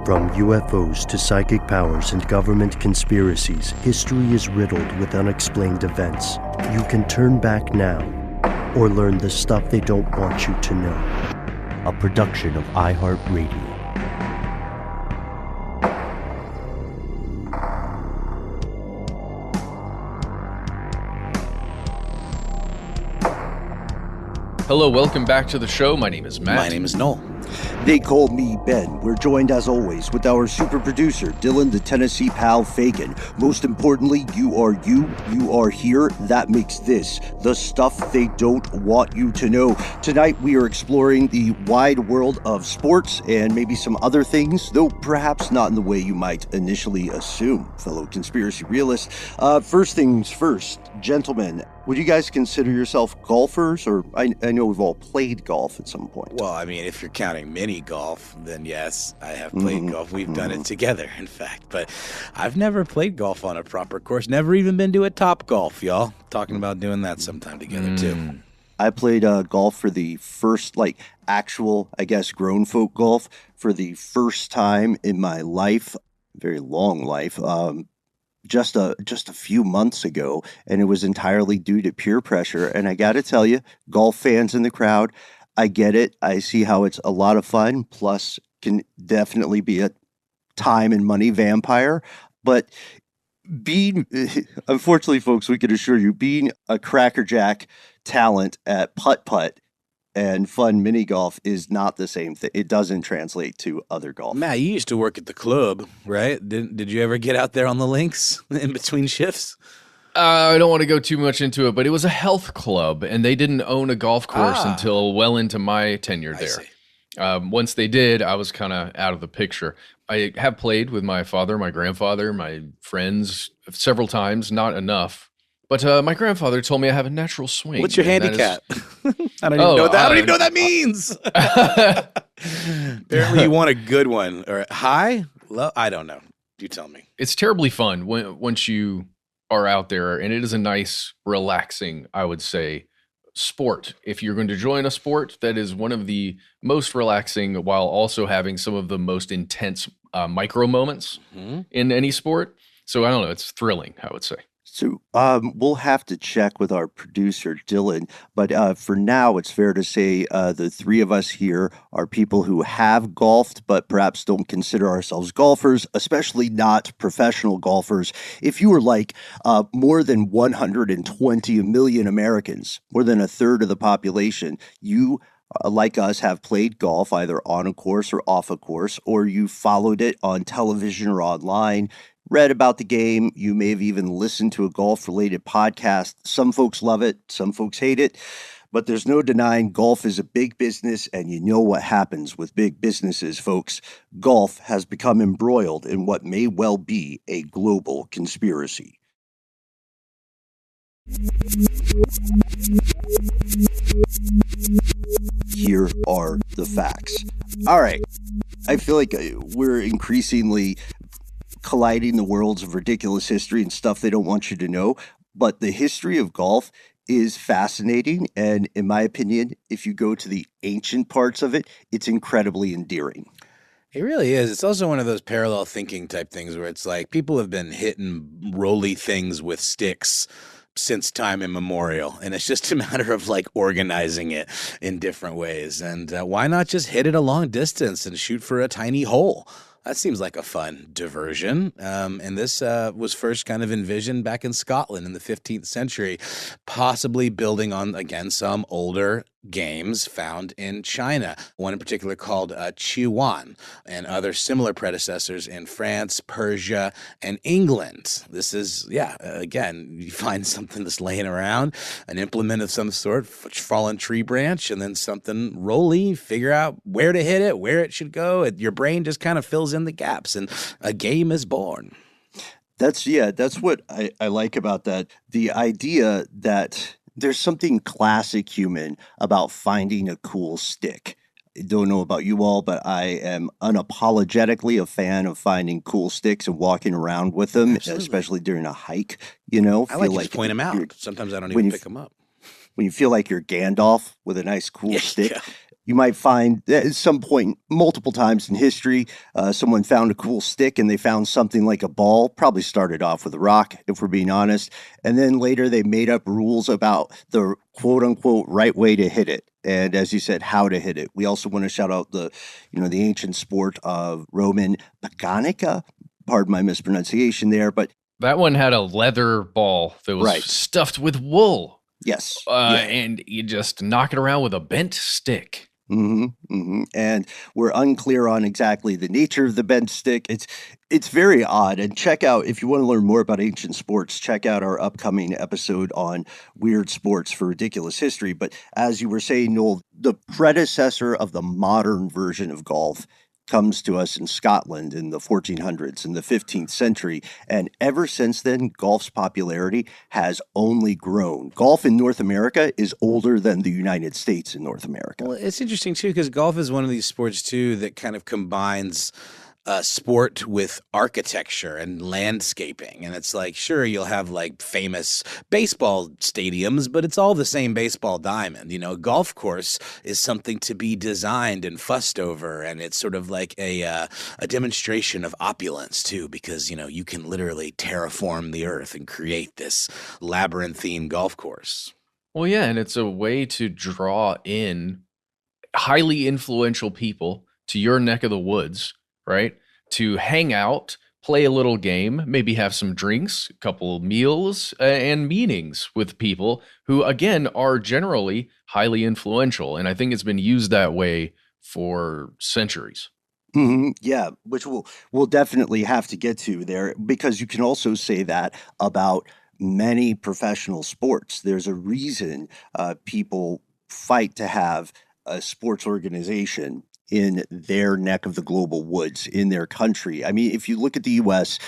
From UFOs to psychic powers and government conspiracies, history is riddled with unexplained events. You can turn back now or learn the stuff they don't want you to know. A production of iHeartRadio. Hello, welcome back to the show. My name is Matt. My name is Noel. They call me Ben. We're joined as always with our super producer, Dylan the Tennessee Pal Fagan. Most importantly, you are here. That makes this the stuff they don't want you to know. Tonight we are exploring the wide world of sports and maybe some other things, though perhaps not in the way you might initially assume, fellow conspiracy realists. First things first, gentlemen, would you guys consider yourself golfers? Or I know we've all played golf at some point. Well, I mean, if you're counting mini golf, then yes, I have played golf. We've done it together, in fact. But I've never played golf on a proper course. Never even been to a Top Golf, y'all. Talking about doing that sometime together, too. I played golf for the first, actual, grown folk golf for the first time in my life, very long life, just a few months ago, and it was entirely due to peer pressure. And I got to tell you, golf fans in the crowd, I get it. I see how it's a lot of fun, plus can definitely be a time and money vampire. But unfortunately, folks, we can assure you, being a crackerjack talent at putt-putt and fun mini golf is not the same thing. It doesn't translate to other golf. Matt, you used to work at the club, right? Did you ever get out there on the links in between shifts? I don't want to go too much into it, but it was a health club, and they didn't own a golf course until well into my tenure there. Once they did, I was kind of out of the picture. I have played with my father, my grandfather, my friends several times, not enough. But my grandfather told me I have a natural swing. What's your handicap? I don't even know that. I don't even know what that means. Apparently you want a good one. Or high? Low? I don't know. You tell me. It's terribly fun once you are out there, and it is a nice, relaxing, I would say, sport. If you're going to join a sport, that is one of the most relaxing while also having some of the most intense micro moments in any sport. So I don't know. It's thrilling, I would say. So we'll have to check with our producer, Dylan. But for now, it's fair to say the three of us here are people who have golfed, but perhaps don't consider ourselves golfers, especially not professional golfers. If you were like more than 120 million Americans, more than a third of the population, you like us, have played golf either on a course or off a course, or you followed it on television or online, read about the game. You may have even listened to a golf-related podcast. Some folks love it. Some folks hate it. But there's no denying golf is a big business, and you know what happens with big businesses, folks. Golf has become embroiled in what may well be a global conspiracy. Here are the facts. All right. I feel like we're increasingly colliding the worlds of ridiculous history and stuff they don't want you to know. But the history of golf is fascinating. And in my opinion, if you go to the ancient parts of it, it's incredibly endearing. It really is. It's also one of those parallel thinking type things where it's like people have been hitting roly things with sticks since time immemorial. And it's just a matter of organizing it in different ways. And why not just hit it a long distance and shoot for a tiny hole? That seems like a fun diversion. And this was first kind of envisioned back in Scotland in the 15th century, possibly building on, again, some older games found in China, one in particular called Qiwan, and other similar predecessors in France, Persia, and England. This is, again, you find something that's laying around, an implement of some sort, fallen tree branch, and then something rolly, figure out where to hit it, where it should go. Your brain just kind of fills in the gaps, and a game is born. That's what I like about that. The idea that there's something classic human about finding a cool stick. I don't know about you all, but I am unapologetically a fan of finding cool sticks and walking around with them, especially during a hike. I like to just point them out. Sometimes I don't even pick them up. When you feel like you're Gandalf with a nice cool stick. You might find at some point, multiple times in history, someone found a cool stick and they found something like a ball, probably started off with a rock, if we're being honest. And then later they made up rules about the quote unquote right way to hit it. And as you said, how to hit it. We also want to shout out the ancient sport of Roman Paganica. Pardon my mispronunciation there, but that one had a leather ball that was stuffed with wool. Yes. And you just knock it around with a bent stick. And we're unclear on exactly the nature of the bent stick. It's very odd. And check out, if you want to learn more about ancient sports, check out our upcoming episode on weird sports for ridiculous history. But as you were saying, Noel, the predecessor of the modern version of golf comes to us in Scotland in the 1400s, in the 15th century. And ever since then, golf's popularity has only grown. Golf in North America is older than the United States in North America. Well, it's interesting, too, because golf is one of these sports, too, that kind of combines sport with architecture and landscaping. And it's like, sure, you'll have like famous baseball stadiums, but it's all the same baseball diamond. A golf course is something to be designed and fussed over. And it's sort of like a demonstration of opulence, too, because, you can literally terraform the earth and create this labyrinthine golf course. Well, yeah, and it's a way to draw in highly influential people to your neck of the woods, right? To hang out, play a little game, maybe have some drinks, a couple of meals, and meetings with people who, again, are generally highly influential. And I think it's been used that way for centuries. Yeah, which we'll definitely have to get to there, because you can also say that about many professional sports. There's a reason people fight to have a sports organization in their neck of the global woods, in their country. I mean, if you look at the U.S.,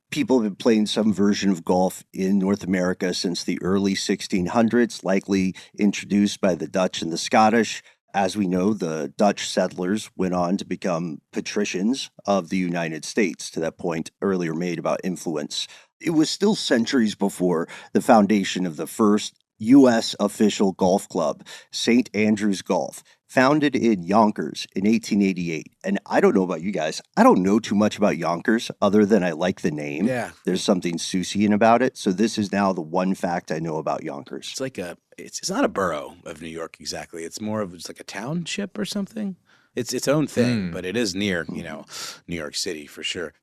people have been playing some version of golf in North America since the early 1600s, likely introduced by the Dutch and the Scottish. As we know, the Dutch settlers went on to become patricians of the United States, to that point earlier made about influence. It was still centuries before the foundation of the first U.S. official golf club, St. Andrews Golf, founded in Yonkers in 1888. And I don't know about you guys. I don't know too much about Yonkers other than I like the name. Yeah. There's something Seussian about it. So this is now the one fact I know about Yonkers. It's like it's not a borough of New York exactly. It's more of just like a township or something. It's its own thing, but it is near, New York City for sure.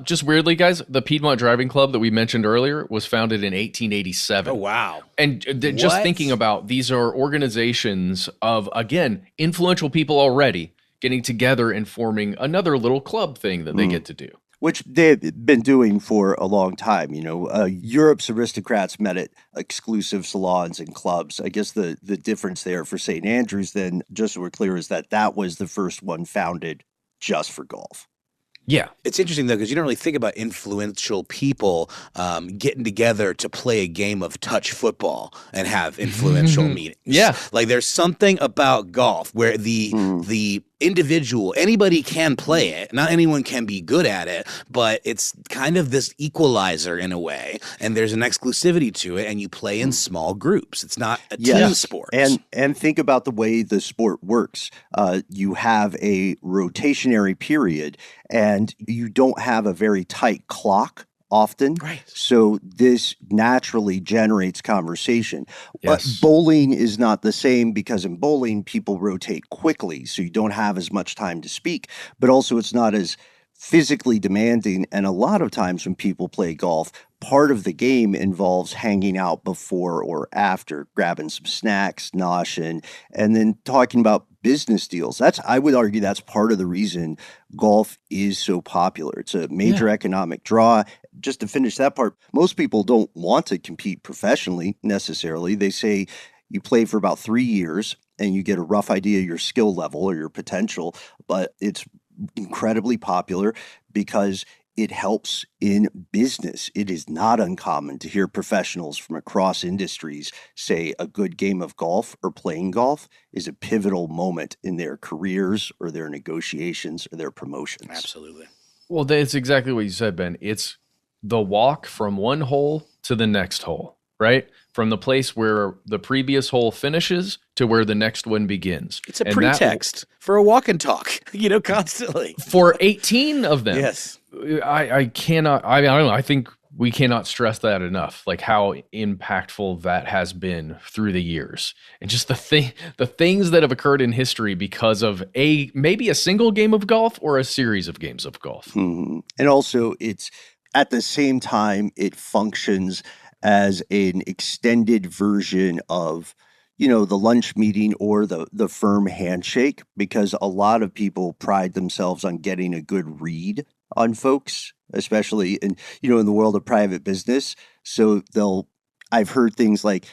Just weirdly, guys, the Piedmont Driving Club that we mentioned earlier was founded in 1887. Oh, wow. And just thinking about, these are organizations of, again, influential people already getting together and forming another little club thing that they get to do. Which they've been doing for a long time. Europe's aristocrats met at exclusive salons and clubs. I guess the difference there for St. Andrews, then, just so we're clear, is that was the first one founded just for golf. Yeah. It's interesting, though, because you don't really think about influential people getting together to play a game of touch football and have influential meetings. Yeah. Like, there's something about golf where the individual, anybody can play it. Not anyone can be good at it, but it's kind of this equalizer in a way. And there's an exclusivity to it, and you play in small groups. It's not a team sport. And think about the way the sport works. You have a rotationary period, and you don't have a very tight clock often. Right. So this naturally generates conversation. Yes. But bowling is not the same, because in bowling, people rotate quickly, so you don't have as much time to speak. But also it's not as physically demanding. And a lot of times when people play golf, part of the game involves hanging out before or after, grabbing some snacks, noshing, and then talking about business deals. I would argue that's part of the reason golf is so popular. It's a major economic draw. Just to finish that part, most people don't want to compete professionally necessarily. They say you play for about 3 years and you get a rough idea of your skill level or your potential, but it's incredibly popular because it helps in business. It is not uncommon to hear professionals from across industries say a good game of golf or playing golf is a pivotal moment in their careers or their negotiations or their promotions. Absolutely. Well, that's exactly what you said, Ben. It's the walk from one hole to the next hole, right? from the place where the previous hole finishes to where the next one begins. It's a pretext for a walk and talk, constantly. For 18 of them. Yes. I cannot, I don't know. I think we cannot stress that enough, like how impactful that has been through the years. And just the things that have occurred in history because of maybe a single game of golf or a series of games of golf. Mm-hmm. And also it's at the same time, it functions as an extended version of the lunch meeting or the firm handshake, because a lot of people pride themselves on getting a good read on folks, especially in the world of private business. So I've heard things like,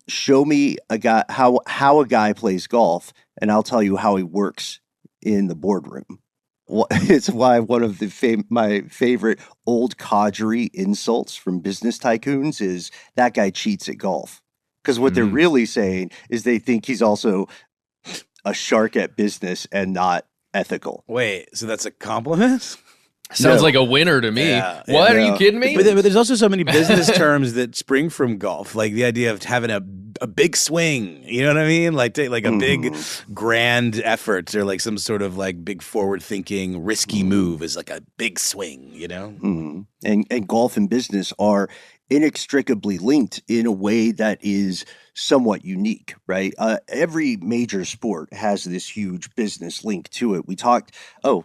show me a guy, how a guy plays golf, and I'll tell you how he works in the boardroom. It's why one of my favorite old codgery insults from business tycoons is that guy cheats at golf. Because what they're really saying is they think he's also a shark at business and not ethical. Wait, so that's a compliment? Sounds like a winner to me. Yeah, what? Are you kidding me? But there's also so many business terms that spring from golf, like the idea of having a big swing. You know what I mean? Like a big grand effort, or like some sort of like big forward thinking risky move is like a big swing. Mm-hmm. And golf and business are inextricably linked in a way that is somewhat unique, right? Every major sport has this huge business link to it. We talked,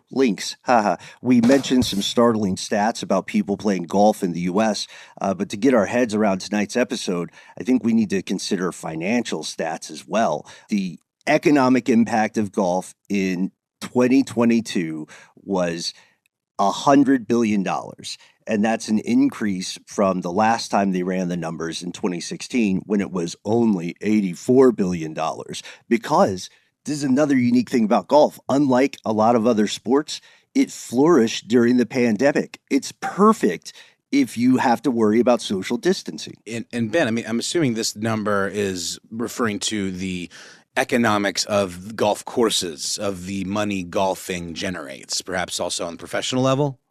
links, haha. We mentioned some startling stats about people playing golf in the U.S., but to get our heads around tonight's episode, I think we need to consider financial stats as well. The economic impact of golf in 2022 was $100 billion. And that's an increase from the last time they ran the numbers in 2016, when it was only $84 billion. Because this is another unique thing about golf. Unlike a lot of other sports, it flourished during the pandemic. It's perfect if you have to worry about social distancing. And Ben, I mean, I'm assuming this number is referring to the economics of golf courses, of the money golfing generates, perhaps also on the professional level?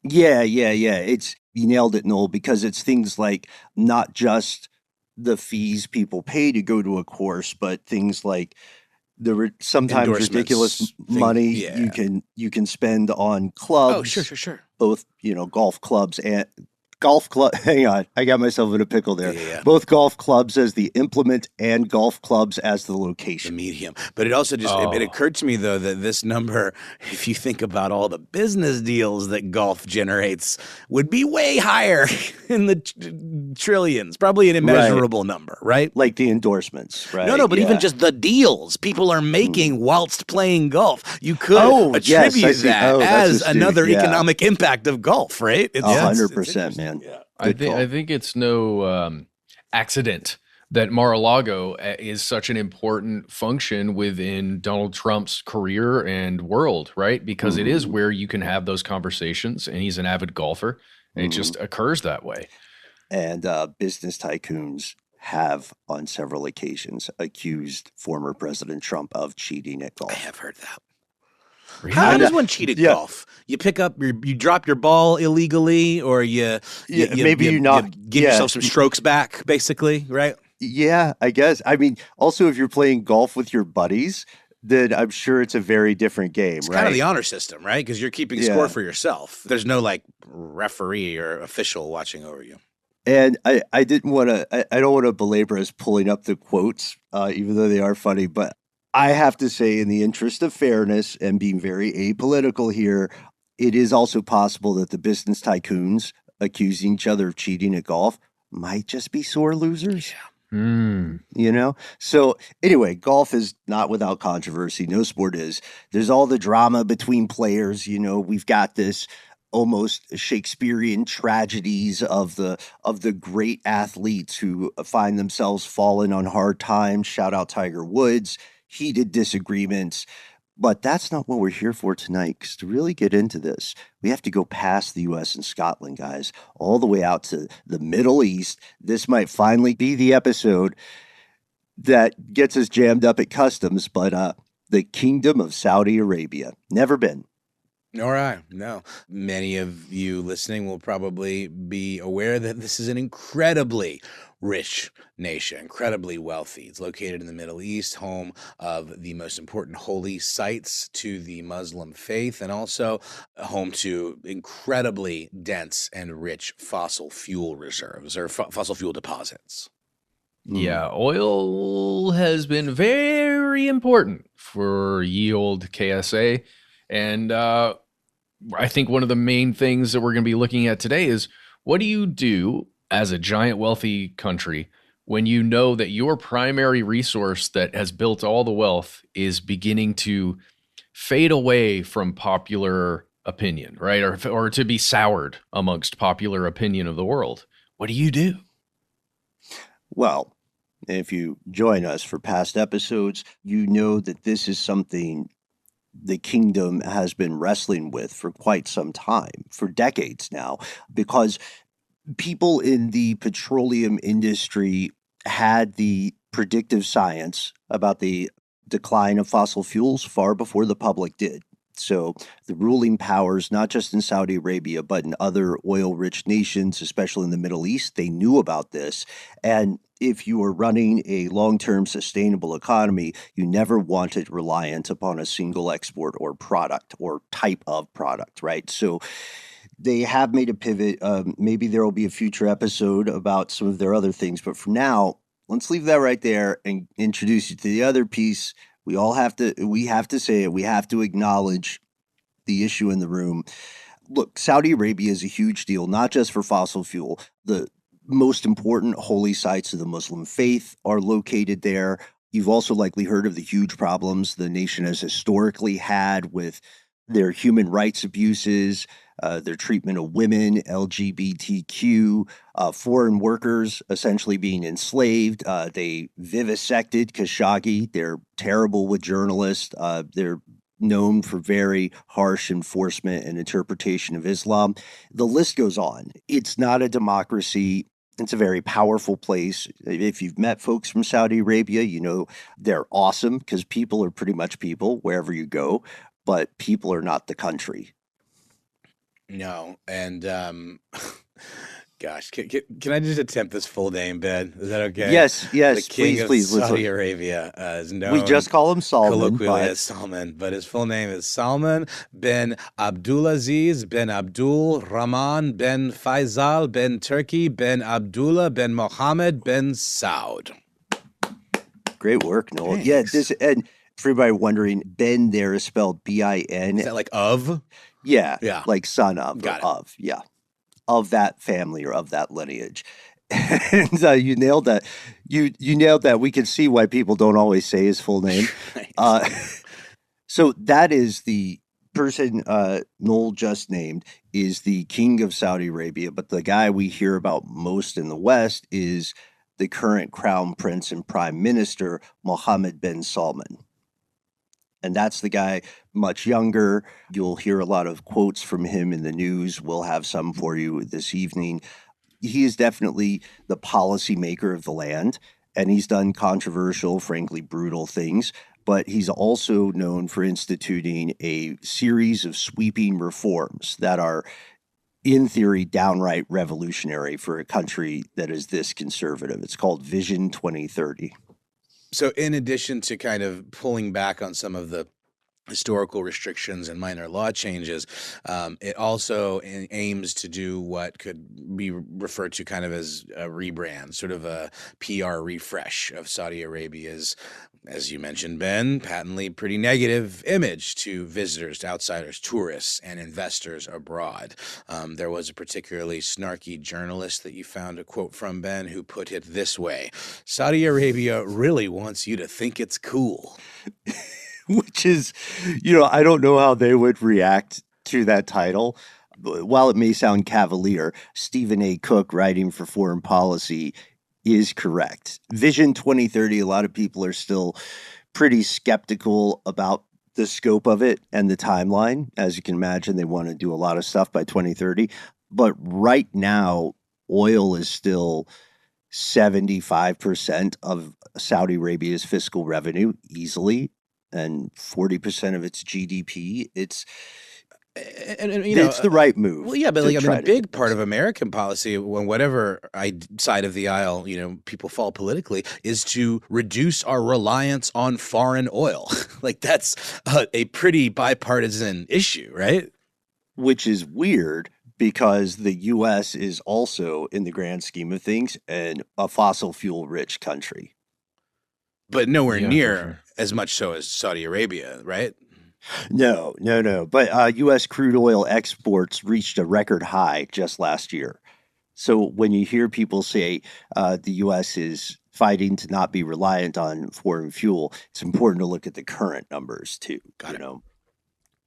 Yeah. You nailed it, Noel, because it's things like not just the fees people pay to go to a course, but things like the sometimes ridiculous money you can spend on clubs. Oh, sure. Both, golf clubs and golf club. Hang on, I got myself in a pickle there. Yeah. Both golf clubs as the implement and golf clubs as the location, the medium. But it also it occurred to me though that this number, if you think about all the business deals that golf generates, would be way higher in the trillions. Probably an immeasurable number, right? Like the endorsements, right? No, but even just the deals people are making whilst playing golf. You could attribute that as another economic impact of golf, right? It's 100%, man. Yeah. I think it's no accident that Mar-a-Lago is such an important function within Donald Trump's career and world, right? Because it is where you can have those conversations, and he's an avid golfer, and it just occurs that way. And business tycoons have on several occasions accused former President Trump of cheating at golf. I have heard that. Really? How does one cheat at golf? You pick up, you drop your ball illegally, or you give yourself some strokes back, basically, right? Yeah, I guess. I mean, also if you're playing golf with your buddies, then I'm sure it's a very different game, it's right? Kind of the honor system, right? Because you're keeping score for yourself. There's no like referee or official watching over you. And I didn't want to. I don't want to belabor us pulling up the quotes, even though they are funny, but I have to say, in the interest of fairness and being very apolitical here, it is also possible that the business tycoons accusing each other of cheating at golf might just be sore losers. Yeah. So anyway, golf is not without controversy. No sport is. There's all the drama between players. We've got this almost Shakespearean tragedies of the great athletes who find themselves falling on hard times. Shout out Tiger Woods. Heated disagreements, but that's not what we're here for tonight. Because to really get into this, we have to go past the U.S. and Scotland, guys, all the way out to the Middle East. This might finally be the episode that gets us jammed up at customs, but the Kingdom of Saudi Arabia. Never been. Nor I. No. Many of you listening will probably be aware that this is an incredibly rich nation, incredibly wealthy. It's located in the Middle East, home of the most important holy sites to the Muslim faith, and also home to incredibly dense and rich fossil fuel reserves or fossil fuel deposits. Yeah, oil has been very important for ye olde KSA. And I think one of the main things that we're going to be looking at today is, what do you do as a giant wealthy country when you know that your primary resource that has built all the wealth is beginning to fade away from popular opinion, right? Or to be soured amongst popular opinion of the world? What do you do? Well, if you join us for past episodes, you know that this is something the kingdom has been wrestling with for quite some time, for decades now, because people in the petroleum industry had the predictive science about the decline of fossil fuels far before the public did. So the ruling powers, not just in Saudi Arabia, but in other oil-rich nations, especially in the Middle East, they knew about this. And if you were running a long-term sustainable economy, you never wanted reliant upon a single export or product or type of product, right? So they have made a pivot. Maybe there will be a future episode about some of their other things. But for now, let's leave that right there and introduce you to the other piece. We have to say it. We have to acknowledge the issue in the room. Look, Saudi Arabia is a huge deal, not just for fossil fuel. The most important holy sites of the Muslim faith are located there. You've also likely heard of the huge problems the nation has historically had with their human rights abuses, their treatment of women, LGBTQ, foreign workers essentially being enslaved. They vivisected Khashoggi. They're terrible with journalists. They're known for very harsh enforcement and interpretation of Islam. The list goes on. It's not a democracy. It's a very powerful place. If you've met folks from Saudi Arabia, you know they're awesome because people are pretty much people wherever you go, but people are not the country. No. And gosh, can I just attempt this full name, Ben? Is that okay? Yes, The king of please. Saudi Arabia is known. We just call him Salman. Colloquially as Salman, but his full name is Salman bin Abdulaziz bin Abdul Rahman bin Faisal bin Turkey bin Abdullah bin Mohammed bin Saud. Great work, Noel. Thanks. Yeah, and for everybody wondering, Ben there is spelled B-I-N. Is that like of? Yeah, Yeah. like son of, Got or it. of, yeah, of that family or of that lineage. And you nailed that. You nailed that. We can see why people don't always say his full name. So that is the person Noel just named is the king of Saudi Arabia, but the guy we hear about most in the West is the current crown prince and prime minister, Mohammed bin Salman. And that's the guy much younger. You'll hear a lot of quotes from him in the news. We'll have some for you this evening. He is definitely the policymaker of the land, and he's done controversial, frankly, brutal things. But he's also known for instituting a series of sweeping reforms that are, in theory, downright revolutionary for a country that is this conservative. It's called Vision 2030. So in addition to kind of pulling back on some of the historical restrictions and minor law changes, it also aims to do what could be referred to kind of as a rebrand, sort of a PR refresh of Saudi Arabia's, as you mentioned, Ben, patently pretty negative image to visitors, to outsiders, tourists, and investors abroad. There was a particularly snarky journalist that you found a quote from, Ben, who put it this way: Saudi Arabia really wants you to think it's cool. Which is, I don't know how they would react to that title. While it may sound cavalier, Stephen A. Cook, writing for Foreign Policy, is correct. Vision 2030, a lot of people are still pretty skeptical about the scope of it and the timeline. As you can imagine, they want to do a lot of stuff by 2030. But right now, oil is still 75% of Saudi Arabia's fiscal revenue, easily, and 40% of its GDP. And you know, it's the right move. Well, yeah, but like, I mean, a big part of American policy, when whatever side of the aisle, you know, people fall politically, is to reduce our reliance on foreign oil. Like that's a pretty bipartisan issue, right? Which is weird because the U.S. is also, in the grand scheme of things, a fossil fuel rich country. But nowhere near as much so as Saudi Arabia, right? No. But U.S. crude oil exports reached a record high just last year. So when you hear people say the U.S. is fighting to not be reliant on foreign fuel, it's important to look at the current numbers too. Got it.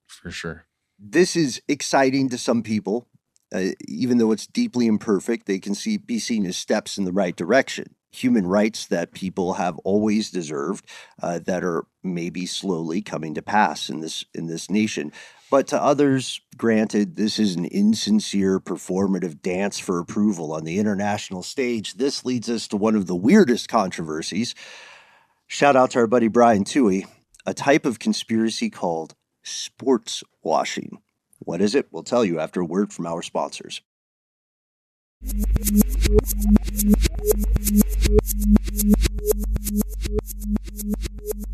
For sure. This is exciting to some people. Even though it's deeply imperfect, they can be seen as steps in the right direction. Human rights that people have always deserved that are maybe slowly coming to pass in this nation. But to others, granted, this is an insincere performative dance for approval on the international stage. This leads us to one of the weirdest controversies. Shout out to our buddy Brian Toohey, a type of conspiracy called sportswashing. What is it? We'll tell you after a word from our sponsors.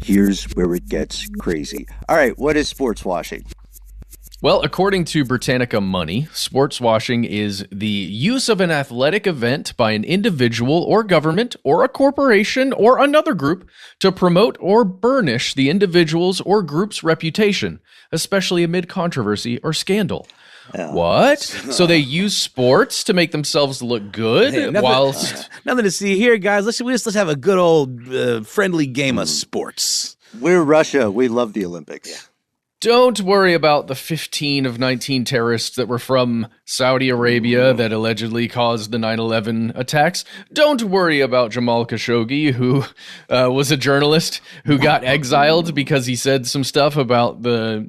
Here's where it gets crazy. All right, what is sports washing? Well, according to Britannica Money, sports washing is the use of an athletic event by an individual or government or a corporation or another group to promote or burnish the individual's or group's reputation, especially amid controversy or scandal. What? So they use sports to make themselves look good? Hey, nothing to see here, guys. Let's have a good old friendly game of sports. We're Russia. We love the Olympics. Yeah. Don't worry about the 15 of 19 terrorists that were from Saudi Arabia that allegedly caused the 9/11 attacks. Don't worry about Jamal Khashoggi, who was a journalist who got exiled because he said some stuff about the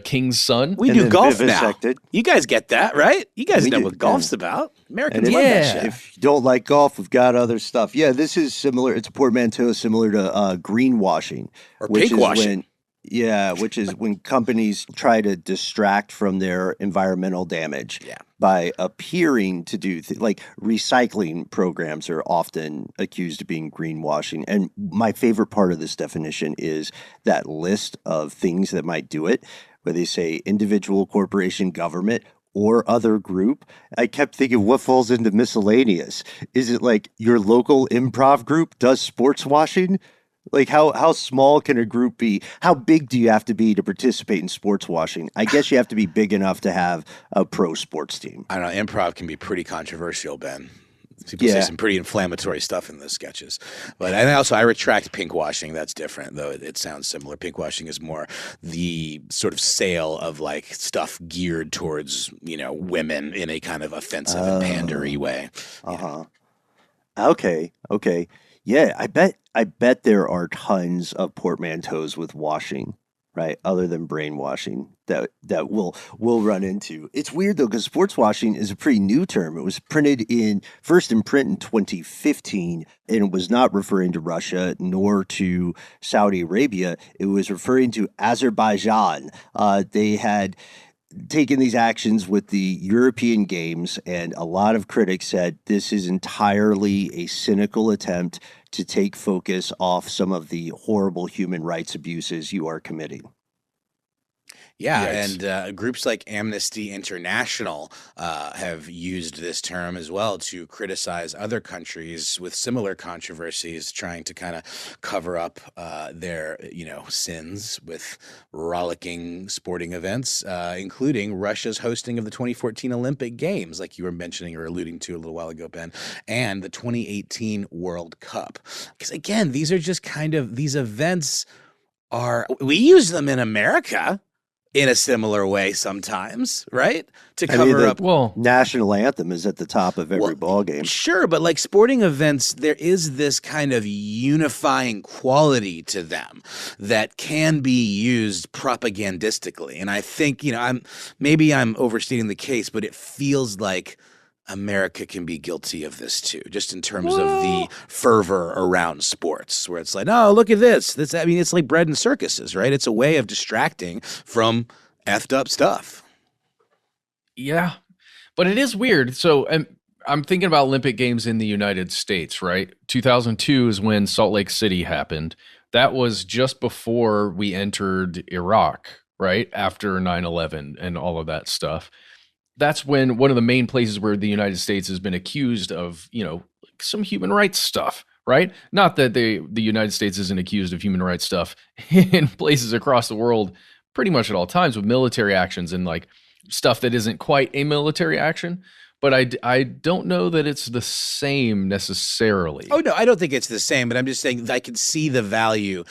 king's son. We do golf now. You guys get that, right? You guys know what golf's about. Americans love that shit. If you don't like golf, we've got other stuff. Yeah, this is similar. It's a portmanteau similar to greenwashing. Or pinkwashing. Which is when companies try to distract from their environmental damage by appearing to do like recycling programs are often accused of being greenwashing. And my favorite part of this definition is that list of things that might do it, where they say individual, corporation, government, or other group. I kept thinking, what falls into miscellaneous? Is it like your local improv group does sports washing? Like how small can a group be? How big do you have to be to participate in sports washing? I guess you have to be big enough to have a pro sports team. I don't know. Improv can be pretty controversial, Ben. People say some pretty inflammatory stuff in those sketches. But I retract pinkwashing. That's different, though. It sounds similar. Pinkwashing is more the sort of sale of like stuff geared towards, women in a kind of offensive and pandery way. Okay. Yeah, I bet there are tons of portmanteaus with washing, right? Other than brainwashing that we'll run into. It's weird though, because sports washing is a pretty new term. It was first in print in 2015, and it was not referring to Russia nor to Saudi Arabia. It was referring to Azerbaijan. They had taken these actions with the European Games, and a lot of critics said this is entirely a cynical attempt to take focus off some of the horrible human rights abuses you are committing. Yeah, and groups like Amnesty International have used this term as well to criticize other countries with similar controversies, trying to kind of cover up their, sins with rollicking sporting events, including Russia's hosting of the 2014 Olympic Games, like you were mentioning or alluding to a little while ago, Ben, and the 2018 World Cup. Because again, these are just these events we use them in America in a similar way sometimes, right? To cover up. Well, national anthem is at the top of every ball game. Sure, but like sporting events, there is this kind of unifying quality to them that can be used propagandistically. And I think, I'm overstating the case, but it feels like America can be guilty of this too, just in terms of the fervor around sports, where it's like, oh, look at this. It's like bread and circuses, right? It's a way of distracting from effed up stuff. Yeah, but it is weird. So I'm thinking about Olympic Games in the United States, right? 2002 is when Salt Lake City happened. That was just before we entered Iraq, right? After 9/11 and all of that stuff. That's when one of the main places where the United States has been accused of, some human rights stuff, right? Not that the United States isn't accused of human rights stuff in places across the world pretty much at all times with military actions and like stuff that isn't quite a military action. But I don't know that it's the same necessarily. Oh, no, I don't think it's the same, but I'm just saying I can see the value,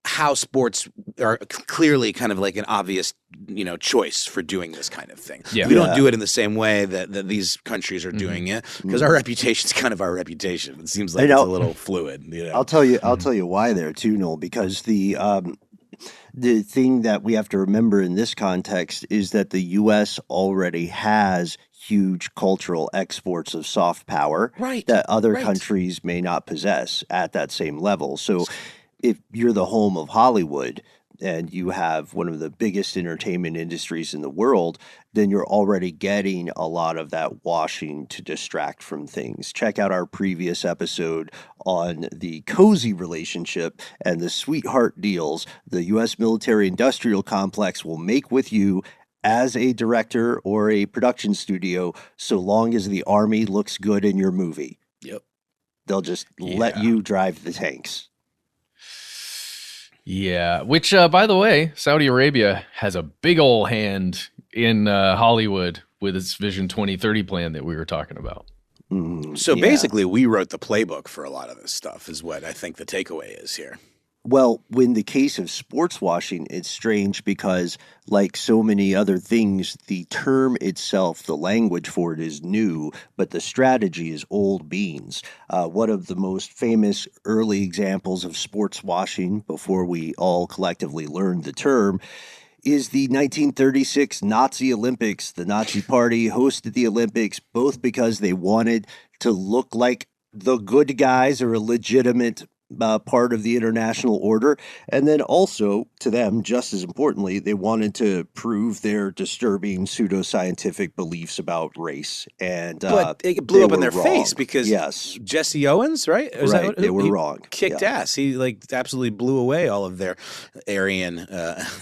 how sports are clearly kind of like an obvious, choice for doing this kind of thing. Yeah. We don't do it in the same way that these countries are doing it because our reputation is kind of our reputation. It seems like it's a little fluid. I'll tell you why there too, Noel, because the thing that we have to remember in this context is that the U.S. already has huge cultural exports of soft power that other countries may not possess at that same level. So if you're the home of Hollywood and you have one of the biggest entertainment industries in the world, then you're already getting a lot of that washing to distract from things. Check out our previous episode on the cozy relationship and the sweetheart deals the U.S. military-industrial complex will make with you as a director or a production studio, so long as the Army looks good in your movie. Yep. They'll just let you drive the tanks. Yeah, which, by the way, Saudi Arabia has a big old hand in Hollywood with its Vision 2030 plan that we were talking about. So basically, we wrote the playbook for a lot of this stuff is what I think the takeaway is here. Well, in the case of sports washing, it's strange because, like so many other things, the term itself, the language for it is new, but the strategy is old beans. One of the most famous early examples of sports washing, before we all collectively learned the term, is the 1936 Nazi Olympics. The Nazi Party hosted the Olympics both because they wanted to look like the good guys or a legitimate part of the international order. And then also, to them, just as importantly, they wanted to prove their disturbing pseudoscientific beliefs about race. And but it blew up in their face because Jesse Owens, right? They were wrong. Kicked ass. He absolutely blew away all of their Aryan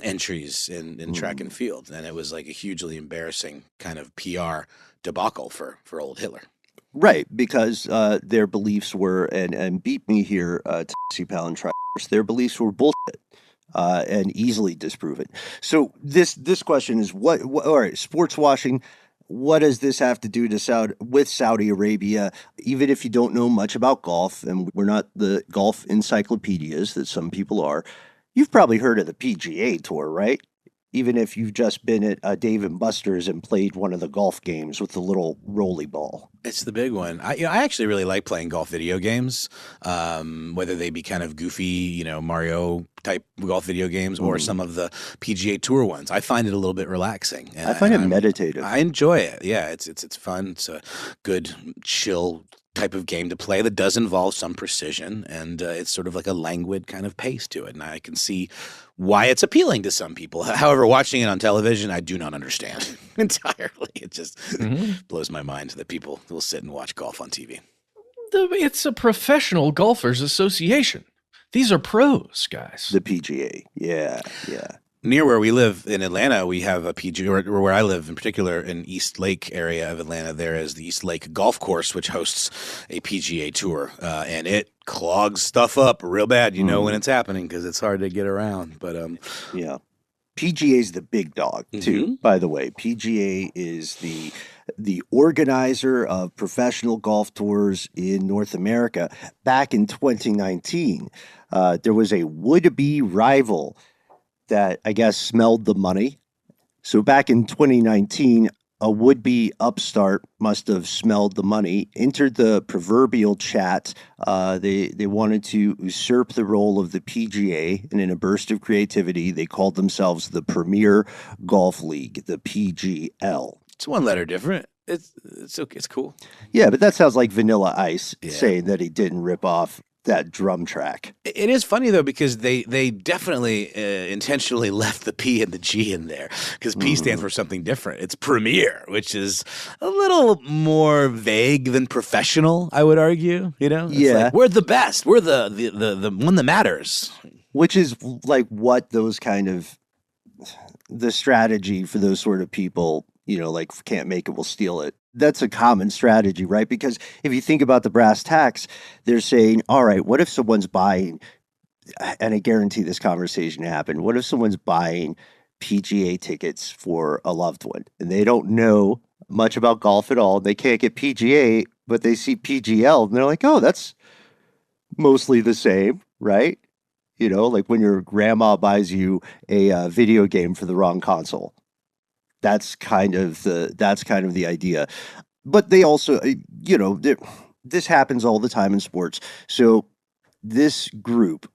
entries in track and field. And it was like a hugely embarrassing kind of PR debacle for old Hitler. Right, because their beliefs were, and beat me here, Taxi Pal and Tri, their beliefs were bullshit and easily disproven. So this question is, what all right, sports washing, what does this have to do with Saudi Arabia? Even if you don't know much about golf, and we're not the golf encyclopedias that some people are, you've probably heard of the PGA Tour, right? Even if you've just been at Dave & Buster's and played one of the golf games with the little rolly ball. It's the big one. I actually really like playing golf video games, whether they be kind of goofy, Mario type golf video games or some of the PGA Tour ones. I find it a little bit relaxing. I find it meditative. I enjoy it. Yeah, it's fun. It's a good, chill type of game to play that does involve some precision, and it's sort of like a languid kind of pace to it. And I can see why it's appealing to some people. However, watching it on television, I do not understand entirely. It just blows my mind that people will sit and watch golf on TV. It's a professional golfers association. These are pros, guys. The PGA. Yeah. Near where we live in Atlanta, we have a PGA, or where I live in particular, in East Lake area of Atlanta, there is the East Lake Golf Course, which hosts a PGA Tour, and it clogs stuff up real bad. You know when it's happening because it's hard to get around. But yeah, PGA is the big dog too. By the way, PGA is the organizer of professional golf tours in North America. Back in 2019, there was a would-be rival that I guess smelled the money. So back in 2019, a would-be upstart must have smelled the money, entered the proverbial chat. They wanted to usurp the role of the PGA, and in a burst of creativity, they called themselves the Premier Golf League, the PGL. It's one letter different. It's okay. It's cool. Yeah, but that sounds like Vanilla Ice saying that he didn't rip off that drum track. It is funny though, because they definitely intentionally left the P and the G in there, because P stands for something different. It's premier, which is a little more vague than professional, I would argue. You know, it's like, we're the best. We're the one that matters. Which is like what those kind of the strategy for those sort of people, you know, like can't make it, we'll steal it. That's a common strategy, right? Because if you think about the brass tacks, they're saying, all right, what if someone's buying, and I guarantee this conversation happened, what if someone's buying PGA tickets for a loved one and they don't know much about golf at all? They can't get PGA, but they see PGL and they're like, oh, that's mostly the same, right? You know, like when your grandma buys you a video game for the wrong console. That's kind of the idea. But they also, you know, this happens all the time in sports. So this group,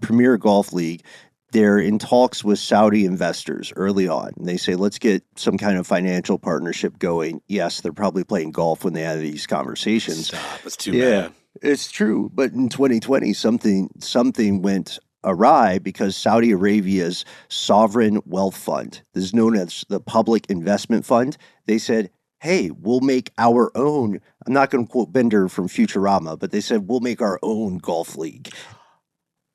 Premier Golf League, they're in talks with Saudi investors early on. And they say, let's get some kind of financial partnership going. Yes, they're probably playing golf when they have these conversations. Stop. That's too bad. It's true. But in 2020, something went awry because Saudi Arabia's sovereign wealth fund, this is known as the Public Investment Fund, they said, hey, we'll make our own, I'm not going to quote Bender from Futurama, but they said, we'll make our own golf league.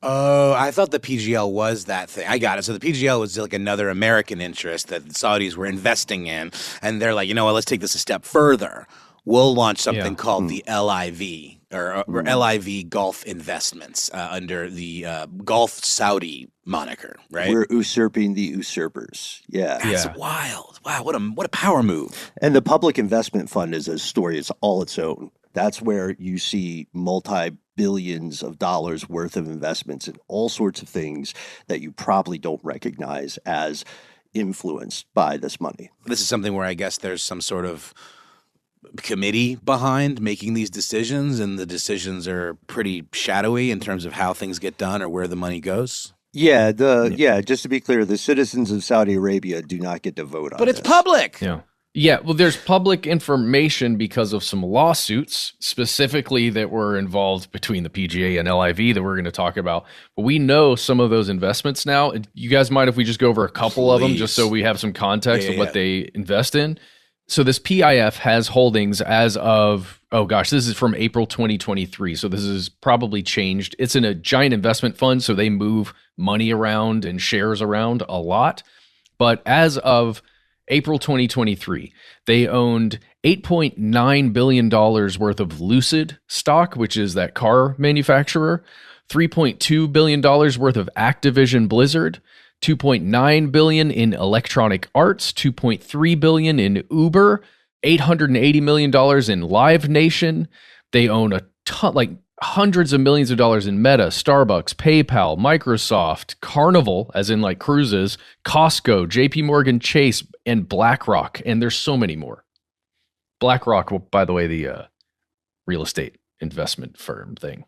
Oh, I thought the PGL was that thing. I got it. So the PGL was like another American interest that the Saudis were investing in. And they're like, you know what, let's take this a step further. We'll launch something called the LIV or LIV Golf Investments under the Golf Saudi moniker, right? We're usurping the usurpers. Yeah. That's wild. Wow, what a power move. And the Public Investment Fund is a story. It's all its own. That's where you see multi-billions of dollars worth of investments in all sorts of things that you probably don't recognize as influenced by this money. This is something where I guess there's some sort of committee behind making these decisions, and the decisions are pretty shadowy in terms of how things get done or where the money goes. Yeah, just to be clear, the citizens of Saudi Arabia do not get to vote on But it's this. public. Yeah, well, there's public information because of some lawsuits specifically that were involved between the PGA and LIV that we're going to talk about. But we know some of those investments now. You guys mind if we just go over a couple of them just so we have some context of what they invest in? So this PIF has holdings as of, this is from April 2023. So this is probably changed. It's in a giant investment fund, so they move money around and shares around a lot. But as of April 2023, they owned $8.9 billion worth of Lucid stock, which is that car manufacturer, $3.2 billion worth of Activision Blizzard, $2.9 billion in Electronic Arts, $2.3 billion in Uber, $880 million in Live Nation. They own a ton, like hundreds of millions of dollars in Meta, Starbucks, PayPal, Microsoft, Carnival, as in like cruises, Costco, JP Morgan Chase, and BlackRock. And there's so many more. BlackRock, by the way, the real estate investment firm thing.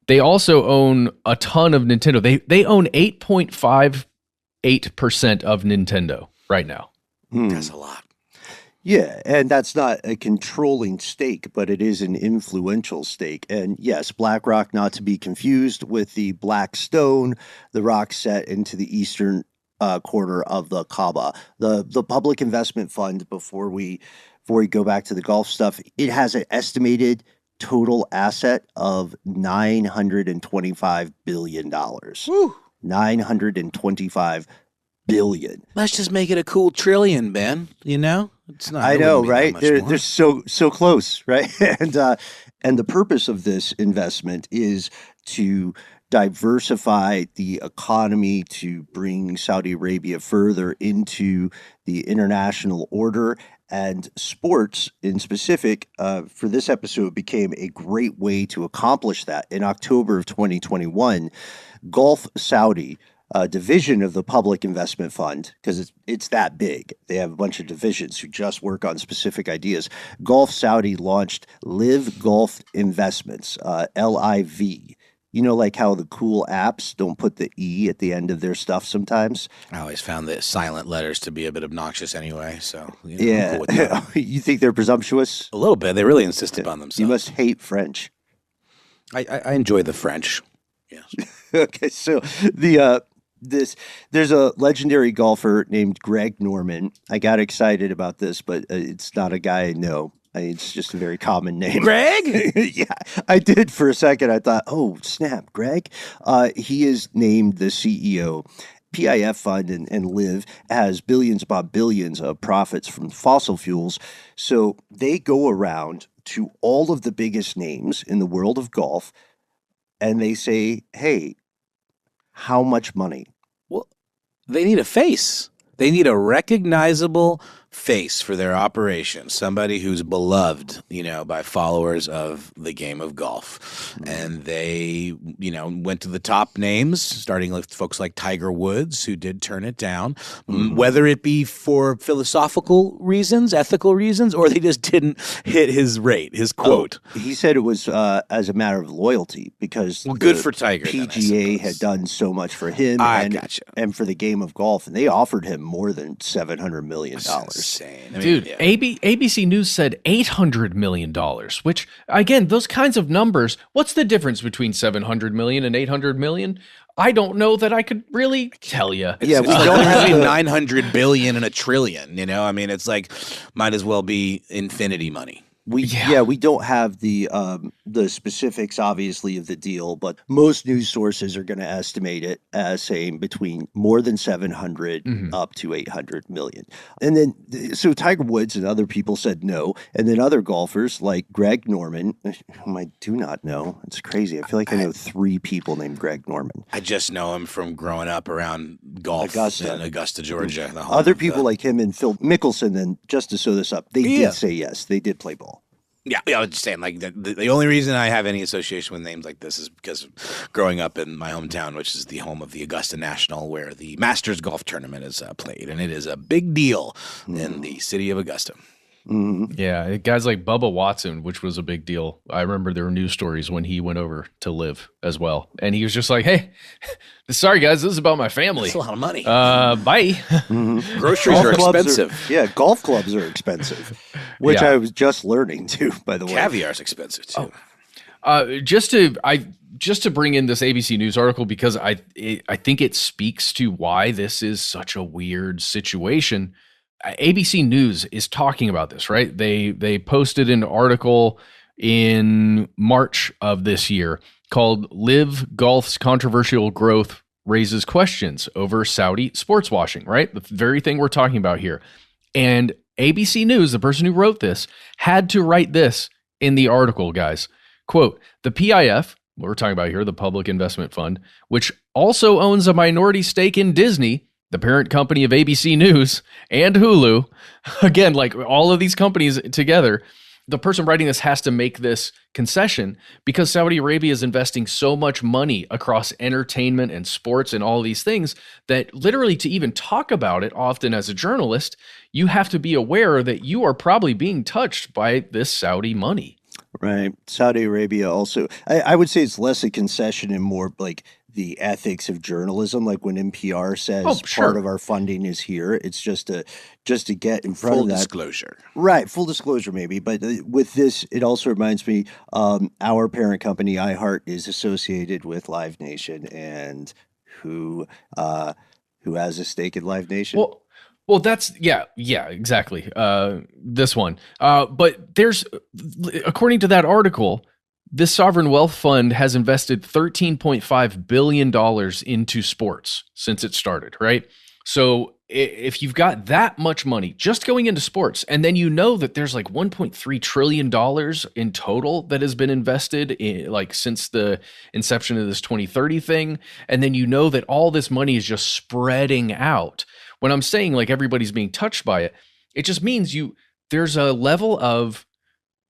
They also own a ton of Nintendo. They own 8.58% of Nintendo right now. That's a lot. Yeah, and that's not a controlling stake, but it is an influential stake. And yes, BlackRock, not to be confused with the Blackstone, the rock set into the eastern corner of the Kaaba. The Public Investment Fund, before we go back to the golf stuff, it has an estimated total asset of $925 billion. Woo. $925 billion. Let's just make it a cool trillion, Ben. You know? It's not. I know, right? They're so close, right? And the purpose of this investment is to diversify the economy, to bring Saudi Arabia further into the international order. And sports in specific, for this episode, became a great way to accomplish that. In October of 2021, Golf Saudi, a division of the Public Investment Fund, because it's that big. They have a bunch of divisions who just work on specific ideas. Golf Saudi launched LIV Golf Investments, LIV. You know, like how the cool apps don't put the E at the end of their stuff sometimes? I always found the silent letters to be a bit obnoxious anyway, so I'm cool with that. You think they're presumptuous? A little bit. They really insist upon themselves. You must hate French. I enjoy the French. Yes. Okay, so there's a legendary golfer named Greg Norman. I got excited about this, but it's not a guy I know. It's just a very common name. Greg? Yeah, I did for a second. I thought, oh, snap, Greg. He is named the CEO. PIF Fund and LIV has billions upon billions of profits from fossil fuels. So they go around to all of the biggest names in the world of golf and they say, hey, how much money? Well, they need a face. They need a recognizable face for their operation, somebody who's beloved, by followers of the game of golf. And they, went to the top names, starting with folks like Tiger Woods, who did turn it down, whether it be for philosophical reasons, ethical reasons, or they just didn't hit his rate, his quote. He said it was as a matter of loyalty because good for Tiger. PGA had done so much for him and for the game of golf, and they offered him more than $700 million. Insane. Dude, yeah. ABC News said $800 million, which, again, those kinds of numbers, what's the difference between $700 million and $800 million? I don't know that I could really tell you. Yeah, we don't have 900 billion and a trillion, it's like, might as well be infinity money. We don't have the specifics, obviously, of the deal, but most news sources are going to estimate it as saying between more than 700 up to 800 million. And then, so Tiger Woods and other people said no, and then other golfers like Greg Norman, whom I do not know. It's crazy. I feel like I know 3 people named Greg Norman. I just know him from growing up around golf in Augusta, Georgia. Other people like him and Phil Mickelson, and just to sew this up, they did say yes. They did play ball. Yeah, I was just saying, like, the only reason I have any association with names like this is because of growing up in my hometown, which is the home of the Augusta National, where the Masters Golf Tournament is played, and it is a big deal in the city of Augusta. Yeah, guys like Bubba Watson, which was a big deal. I remember there were news stories when he went over to LIV as well. And he was just like, hey, sorry, guys, this is about my family. That's a lot of money. Bye. Groceries are expensive. Golf clubs are expensive, which I was just learning too, by the way. Caviar is expensive too. Just to bring in this ABC News article, because I think it speaks to why this is such a weird situation. ABC News is talking about this, right? They posted an article in March of this year called "LIV Golf's Controversial Growth Raises Questions Over Saudi Sportswashing," right? The very thing we're talking about here. And ABC News, the person who wrote this, had to write this in the article, guys. Quote, "The PIF," what we're talking about here, the Public Investment Fund, which also owns a minority stake in Disney, the parent company of ABC News, and Hulu, again, like all of these companies together, the person writing this has to make this concession because Saudi Arabia is investing so much money across entertainment and sports and all these things that literally to even talk about it often as a journalist, you have to be aware that you are probably being touched by this Saudi money. Right. Saudi Arabia also, I would say it's less a concession and more like the ethics of journalism. Like when NPR says part of our funding is here, it's just to get in front of that. Full disclosure. Right. Full disclosure maybe. But with this, it also reminds me, our parent company, iHeart, is associated with Live Nation, and who has a stake in Live Nation? Well, that's, yeah, exactly. This one. But there's, according to that article, this sovereign wealth fund has invested $13.5 billion into sports since it started, right? So if you've got that much money just going into sports, and then you know that there's like $1.3 trillion in total that has been invested in, like, since the inception of this 2030 thing, and then you know that all this money is just spreading out. When I'm saying like everybody's being touched by it, it just means there's a level of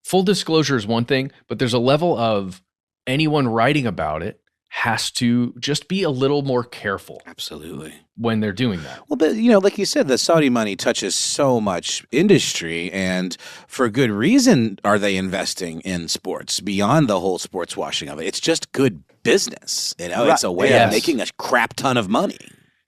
full disclosure is one thing, but there's a level of anyone writing about it has to just be a little more careful. Absolutely. When they're doing that. Well, but like you said, the Saudi money touches so much industry, and for good reason are they investing in sports beyond the whole sports washing of it. It's just good business. It's a way of making a crap ton of money.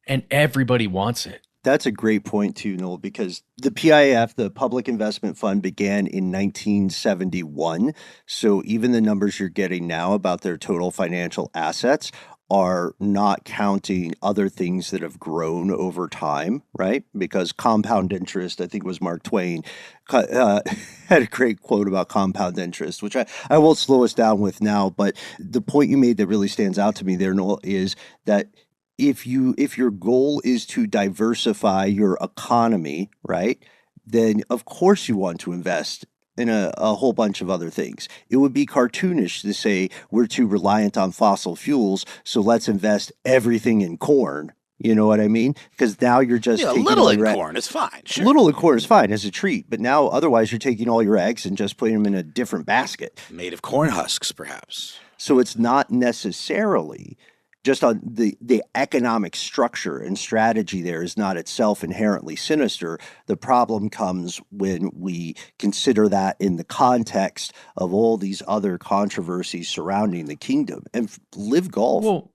And everybody wants it. That's a great point too, Noel, because the PIF, the Public Investment Fund, began in 1971. So even the numbers you're getting now about their total financial assets are not counting other things that have grown over time, right? Because compound interest, I think it was Mark Twain, had a great quote about compound interest, which I won't slow us down with now. But the point you made that really stands out to me there, Noel, is that if your goal is to diversify your economy, right, then of course you want to invest in a whole bunch of other things. It would be cartoonish to say we're too reliant on fossil fuels, so let's invest everything in corn. You know what I mean? Because now you're just taking little in corn is fine. Sure. Little in corn is fine as a treat, but now otherwise you're taking all your eggs and just putting them in a different basket. Made of corn husks, perhaps. So it's not necessarily just on the economic structure and strategy there is not itself inherently sinister. The problem comes when we consider that in the context of all these other controversies surrounding the kingdom. And LIV Golf.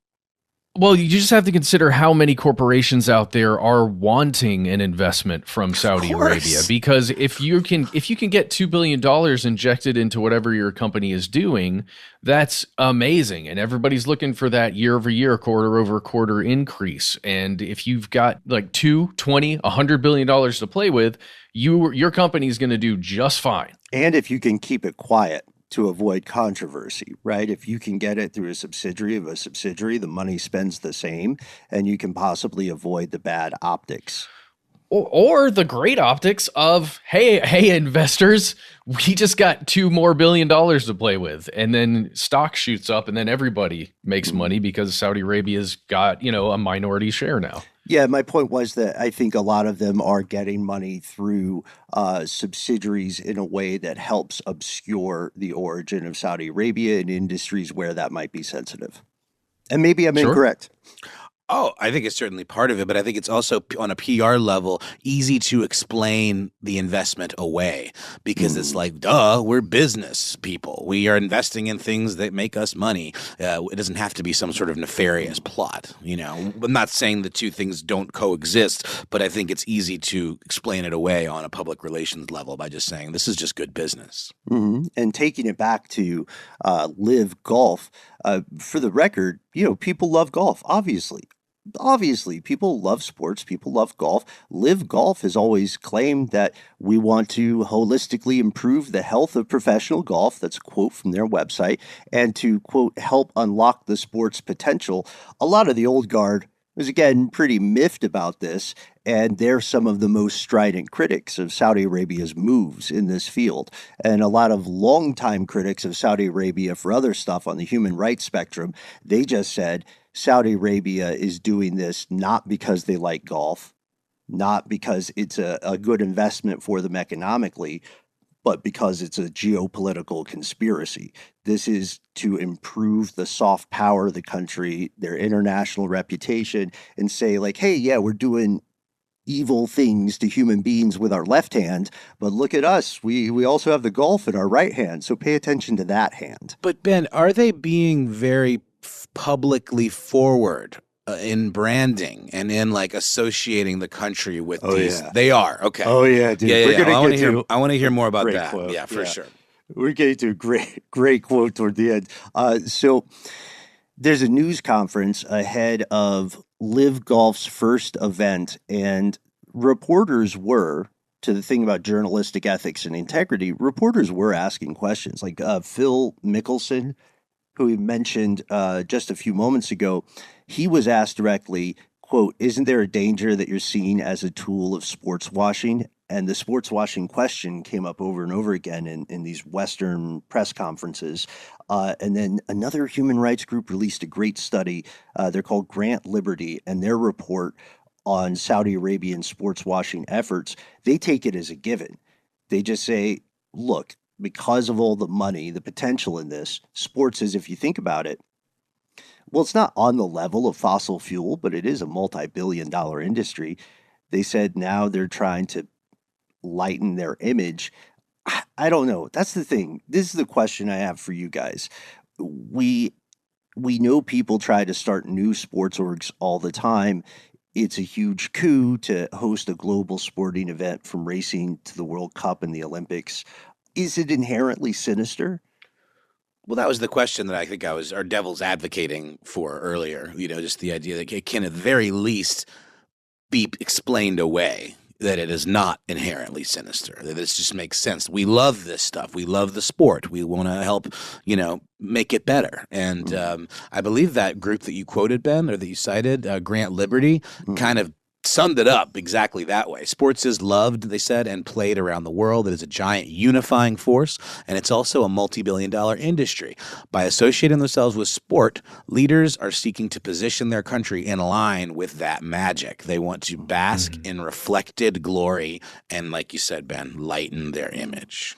Well, you just have to consider how many corporations out there are wanting an investment from Saudi Arabia. Because if you can get $2 billion injected into whatever your company is doing, that's amazing. And everybody's looking for that year over year, quarter over quarter increase. And if you've got like $2, $20, $100 billion to play with, your company is going to do just fine. And if you can keep it quiet to avoid controversy, right? If you can get it through a subsidiary of a subsidiary, the money spends the same, and you can possibly avoid the bad optics. Or the great optics of, hey, investors, we just got $2 more billion to play with. And then stock shoots up and then everybody makes money because Saudi Arabia's got, a minority share now. Yeah, my point was that I think a lot of them are getting money through subsidiaries in a way that helps obscure the origin of Saudi Arabia in industries where that might be sensitive. And maybe I'm incorrect. Oh, I think it's certainly part of it, but I think it's also on a PR level easy to explain the investment away because it's like, duh, we're business people. We are investing in things that make us money. It doesn't have to be some sort of nefarious plot. I'm not saying the two things don't coexist, but I think it's easy to explain it away on a public relations level by just saying this is just good business. Mm-hmm. And taking it back to LIV Golf, for the record, people love golf, obviously. Obviously, people love sports. People love golf. LIV Golf has always claimed that we want to holistically improve the health of professional golf. That's a quote from their website. And to, quote, help unlock the sport's potential. A lot of the old guard was, again, pretty miffed about this. And they're some of the most strident critics of Saudi Arabia's moves in this field. And a lot of longtime critics of Saudi Arabia for other stuff on the human rights spectrum, they just said Saudi Arabia is doing this not because they like golf, not because it's a good investment for them economically, but because it's a geopolitical conspiracy. This is to improve the soft power of the country, their international reputation, and say like, hey, yeah, we're doing evil things to human beings with our left hand, but look at us. We also have the golf in our right hand, so pay attention to that hand. But Ben, are they being very publicly forward in branding and in like associating the country with these? Yeah. They are. Okay. Oh yeah, dude. Yeah. I want to hear more about that. Quote. Yeah, for sure. We're getting to a great quote toward the end. So there's a news conference ahead of LIV Golf's first event, and reporters were, to the thing about journalistic ethics and integrity, reporters were asking questions. Like Phil Mickelson, who we mentioned just a few moments ago, he was asked directly, quote, isn't there a danger that you're seen as a tool of sports washing? And the sports washing question came up over and over again in these Western press conferences. And then another human rights group released a great study. They're called Grant Liberty, and their report on Saudi Arabian sports washing efforts, they take it as a given. They just say, look, because of all the money, the potential in this, sports is, if you think about it, well, it's not on the level of fossil fuel, but it is a multi-billion-dollar industry. They said now they're trying to lighten their image. I don't know. That's the thing. This is the question I have for you guys. We know people try to start new sports orgs all the time. it's a huge coup to host a global sporting event from racing to the World Cup and the Olympics. Is it inherently sinister? Well, that was the question that I think our devil's advocating for earlier. Just the idea that it can at the very least be explained away, that it is not inherently sinister, that this just makes sense. We love this stuff. We love the sport. We want to help, make it better. And I believe that group that you quoted, Ben, or that you cited, Grant Liberty, kind of summed it up exactly that way. Sports is loved, they said, and played around the world. It is a giant unifying force, and it's also a multi-billion-dollar industry. By associating themselves with sport, leaders are seeking to position their country in line with that magic. They want to bask in reflected glory and, like you said, Ben, lighten their image.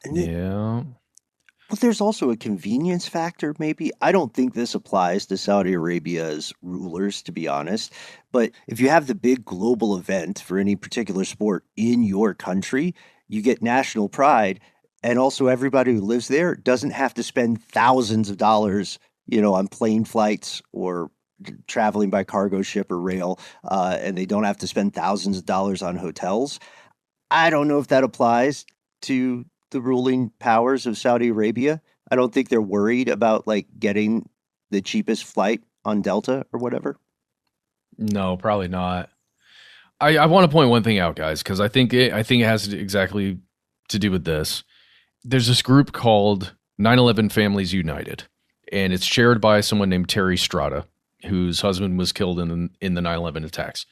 Yeah. But there's also a convenience factor, maybe. I don't think this applies to Saudi Arabia's rulers, to be honest. But if you have the big global event for any particular sport in your country, you get national pride. And also everybody who lives there doesn't have to spend thousands of dollars, on plane flights or traveling by cargo ship or rail. And they don't have to spend thousands of dollars on hotels. I don't know if that applies to the ruling powers of Saudi Arabia. I don't think they're worried about getting the cheapest flight on Delta or whatever. No, probably not. I want to point one thing out, guys, because I think it has exactly to do with this. There's this group called 9/11 Families United, and it's chaired by someone named Terry Strada, whose husband was killed in the 9/11 attacks.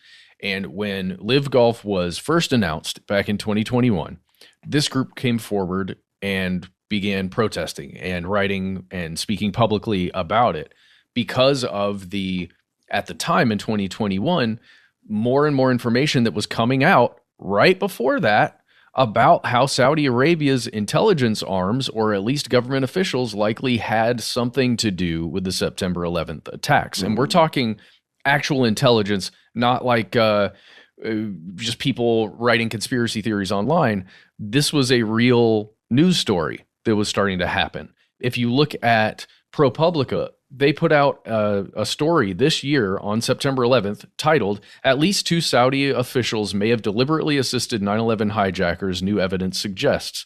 And when LIV Golf was first announced back in 2021, this group came forward and began protesting and writing and speaking publicly about it because of at the time in 2021, more and more information that was coming out right before that about how Saudi Arabia's intelligence arms, or at least government officials, likely had something to do with the September 11th attacks. And we're talking actual intelligence, not just people writing conspiracy theories online. This was a real news story that was starting to happen. If you look at ProPublica, they put out a story this year on September 11th titled, "At least 2 Saudi officials may have deliberately assisted 9/11 hijackers, new evidence suggests."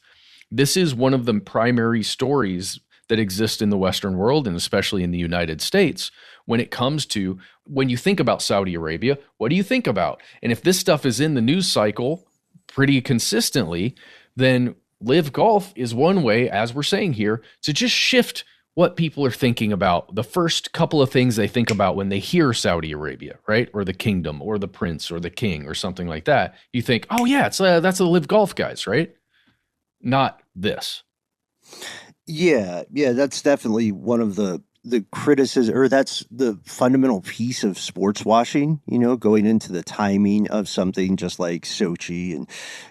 This is one of the primary stories that exist in the Western world, and especially in the United States, when it comes to, when you think about Saudi Arabia, what do you think about? And if this stuff is in the news cycle pretty consistently, then LIV Golf is one way, as we're saying here, to just shift what people are thinking about, the first couple of things they think about when they hear Saudi Arabia, right? Or the kingdom, or the prince, or the king, or something like that. You think, oh yeah, that's the LIV Golf guys, right? Not this. Yeah, that's definitely one of the criticism, or that's the fundamental piece of sports washing, going into the timing of something just like Sochi and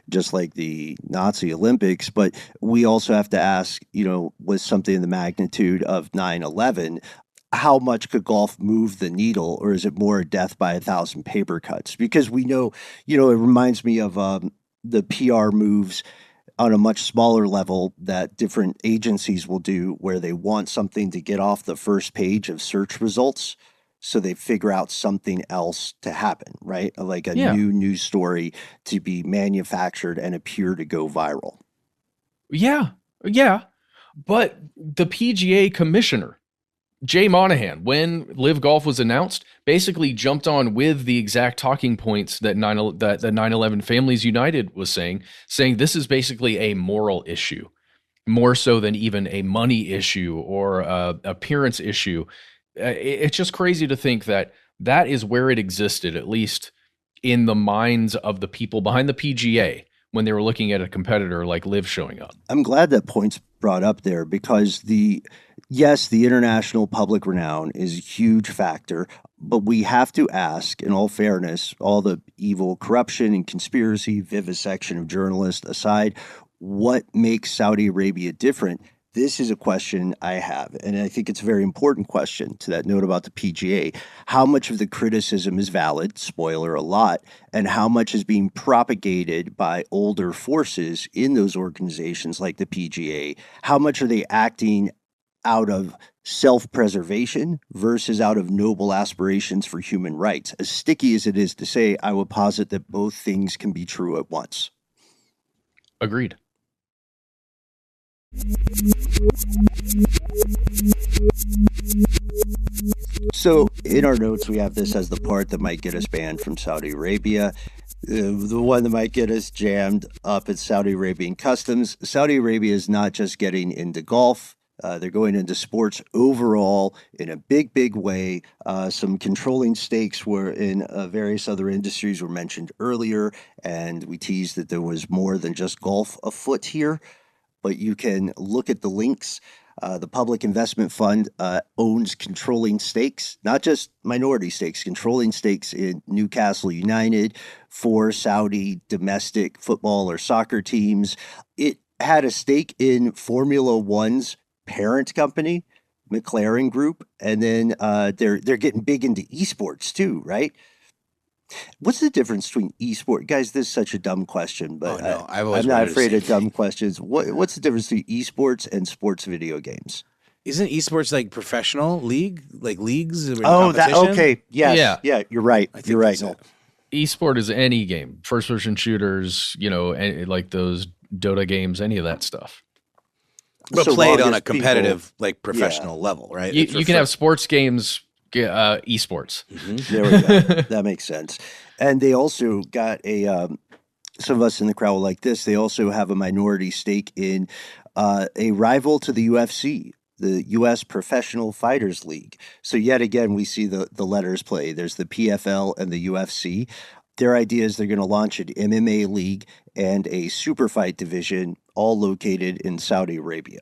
just like the Nazi Olympics. But we also have to ask, with something in the magnitude of 9/11, how much could golf move the needle, or is it more a death by 1,000 paper cuts? Because we know, it reminds me of the PR moves on a much smaller level that different agencies will do, where they want something to get off the first page of search results. So they figure out something else to happen, right? Like a new news story to be manufactured and appear to go viral. Yeah. But the PGA commissioner, Jay Monahan, when LIV Golf was announced, basically jumped on with the exact talking points that 9/11 Families United was saying this is basically a moral issue, more so than even a money issue or a appearance issue. It's just crazy to think that is where it existed, at least in the minds of the people behind the PGA, when they were looking at a competitor like LIV showing up. I'm glad that point's brought up there, because the international public renown is a huge factor, but we have to ask, in all fairness, all the evil, corruption, and conspiracy, vivisection of journalists aside, what makes Saudi Arabia different? This is a question I have, and I think it's a very important question to that note about the PGA. How much of the criticism is valid, spoiler, a lot, and how much is being propagated by older forces in those organizations like the PGA? How much are they acting out of self-preservation versus out of noble aspirations for human rights. As sticky as it is to say, I would posit that both things can be true at once. Agreed. So in our notes, we have this as the part that might get us banned from Saudi Arabia. The one that might get us jammed up at Saudi Arabian customs. Saudi Arabia is not just getting into golf. They're going into sports overall in a big, big way. Some controlling stakes were in various other industries were mentioned earlier, and we teased that there was more than just golf afoot here. But you can look at the links. The Public Investment Fund owns controlling stakes, not just minority stakes, controlling stakes in Newcastle United, 4 Saudi domestic football or soccer teams. It had a stake in Formula One's parent company, McLaren Group, and then they're getting big into esports too, right? What's the difference between esport? Guys, this is such a dumb question, but I'm not afraid of dumb questions. What's the difference between esports and sports video games? Isn't esports like professional league, like leagues? Okay. Yes. Yeah, you're right. You're right. No. Esport is any game, first-person shooters, like those Dota games, any of that stuff. But so played on a competitive, professional level, right? You can have sports games, esports. Mm-hmm. There we go. That makes sense. And they also got some of us in the crowd like this. They also have a minority stake in a rival to the UFC, the U.S. Professional Fighters League. So yet again, we see the letters play. There's the PFL and the UFC. Their idea is they're going to launch an MMA league and a super fight division, all located in Saudi Arabia.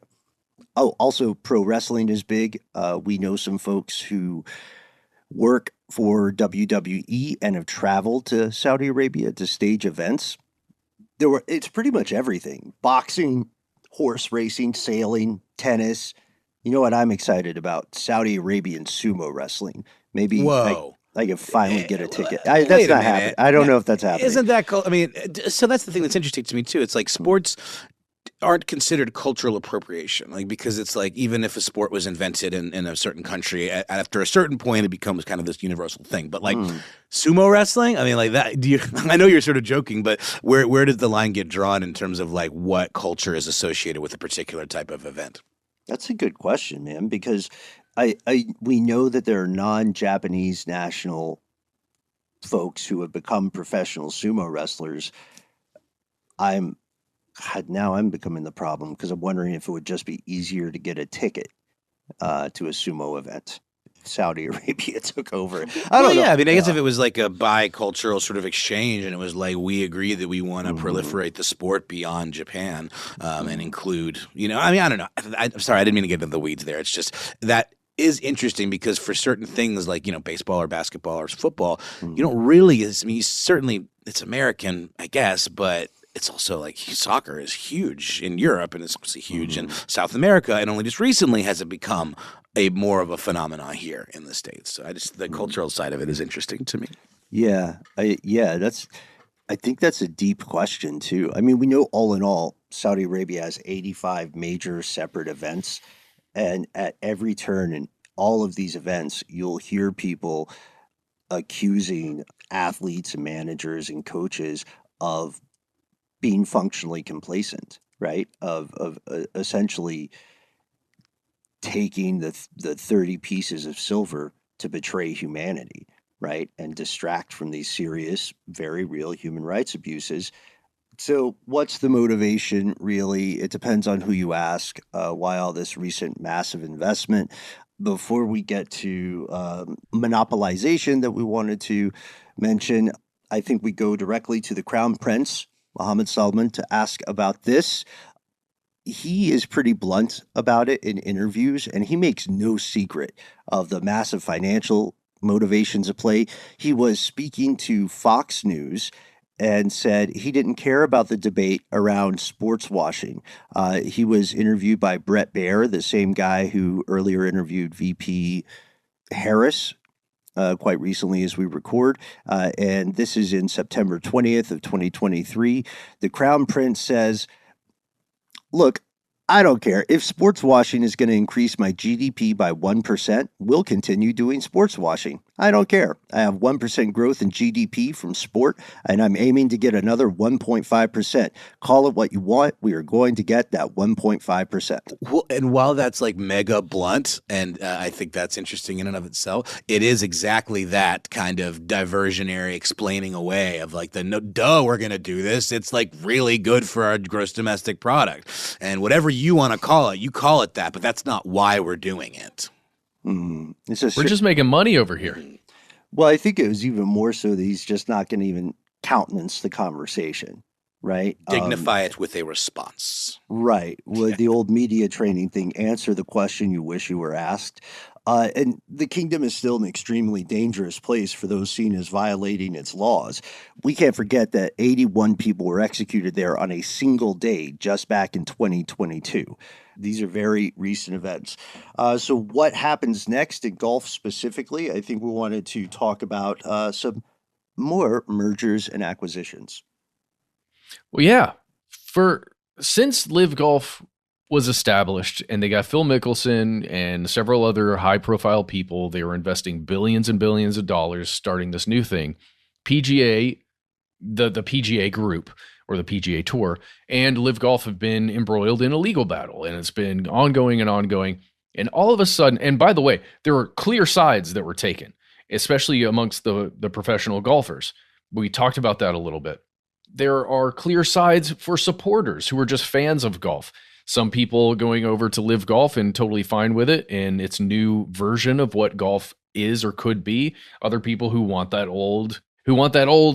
Oh, also pro wrestling is big. We know some folks who work for WWE and have traveled to Saudi Arabia to stage events. It's pretty much everything: boxing, horse racing, sailing, tennis. You know what I'm excited about? Saudi Arabian sumo wrestling. Maybe I can finally get a ticket. That's not happening. I don't know if that's happening. Isn't that cool? I mean, so that's the thing that's interesting to me too. It's like sports aren't considered cultural appropriation, because it's like even if a sport was invented in a certain country, after a certain point, it becomes kind of this universal thing. But sumo wrestling, I mean, like that. I know you're sort of joking, but where does the line get drawn in terms of like what culture is associated with a particular type of event? That's a good question, man, because we know that there are non-Japanese national folks who have become professional sumo wrestlers. Now I'm becoming the problem because I'm wondering if it would just be easier to get a ticket to a sumo event. Saudi Arabia took over. I don't know. Yeah, I mean, I guess if it was like a bicultural sort of exchange and it was like, we agree that we want to proliferate the sport beyond Japan and include, I don't know. I'm sorry, I didn't mean to get into the weeds there. It's just that is interesting because for certain things like, baseball or basketball or football, you don't really, certainly it's American, I guess, but it's also like soccer is huge in Europe and it's obviously huge in South America, and only just recently has it become more of a phenomenon here in the States. So the cultural side of it is interesting to me. Yeah, I think that's a deep question too. I mean, we know all in all, Saudi Arabia has 85 major separate events, and at every turn in all of these events, you'll hear people accusing athletes and managers and coaches of being functionally complacent, right? Of essentially taking the 30 pieces of silver to betray humanity, right? And distract from these serious, very real human rights abuses. So what's the motivation, really? It depends on who you ask. Why all this recent massive investment? Before we get to monopolization that we wanted to mention, I think we go directly to the Crown Prince, Mohammed Salman, to ask about this. He is pretty blunt about it in interviews, and he makes no secret of the massive financial motivations at play. He was speaking to Fox News and said he didn't care about the debate around sports washing. He was interviewed by Brett Baer, the same guy who earlier interviewed VP Harris, quite recently as we record, and this is in September 20th of 2023. The Crown Prince says, look, I don't care. If sports washing is going to increase my GDP by 1%, we'll continue doing sports washing. I don't care. I have 1% growth in GDP from sport, and I'm aiming to get another 1.5%. Call it what you want. We are going to get that 1.5%. Well, and while that's like mega blunt, and I think that's interesting in and of itself, it is exactly that kind of diversionary explaining away of like no, duh, we're going to do this. It's like really good for our gross domestic product. And whatever you want to call it, you call it that, but that's not why we're doing it. Mm. We're just making money over here. Well, I think it was even more so that he's just not going to even countenance the conversation, right? Dignify it with a response. Right. With the old media training thing, answer the question you wish you were asked. And the kingdom is still an extremely dangerous place for those seen as violating its laws. We can't forget that 81 people were executed there on a single day just back in 2022. These are very recent events. So what happens next in golf specifically? I think we wanted to talk about some more mergers and acquisitions. Well, yeah. Since LIV Golf was established and they got Phil Mickelson and several other high-profile people, they were investing billions and billions of dollars starting this new thing. PGA, the PGA group, or the PGA Tour, and LIV Golf have been embroiled in a legal battle, and it's been ongoing and ongoing. And all of a sudden, and by the way, there were clear sides that were taken, especially amongst the professional golfers. We talked about that a little bit. There are clear sides for supporters who are just fans of golf. Some people going over to LIV Golf and totally fine with it, and its new version of what golf is or could be. Other people who want that old